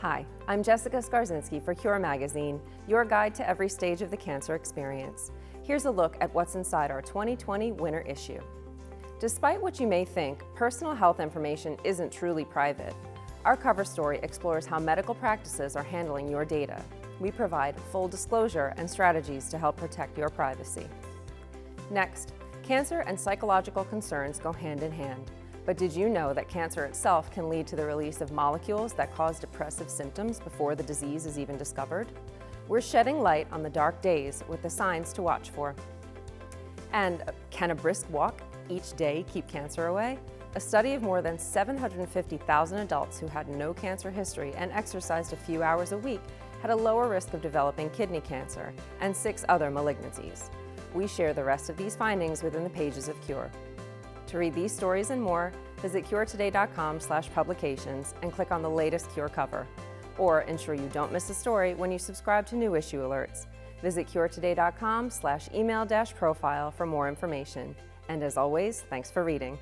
Hi, I'm Jessica Skarzinski for Cure Magazine, your guide to every stage of the cancer experience. Here's a look at what's inside our 2020 winter issue. Despite what you may think, personal health information isn't truly private. Our cover story explores how medical practices are handling your data. We provide full disclosure and strategies to help protect your privacy. Next, cancer and psychological concerns go hand in hand. But did you know that cancer itself can lead to the release of molecules that cause depressive symptoms before the disease is even discovered? We're shedding light on the dark days with the signs to watch for. And can a brisk walk each day keep cancer away? A study of more than 750,000 adults who had no cancer history and exercised a few hours a week had a lower risk of developing kidney cancer and 6 other malignancies. We share the rest of these findings within the pages of Cure. To read these stories and more, visit curetoday.com/publications and click on the latest Cure cover. Or ensure you don't miss a story when you subscribe to new issue alerts. Visit curetoday.com/email-profile for more information. And as always, thanks for reading.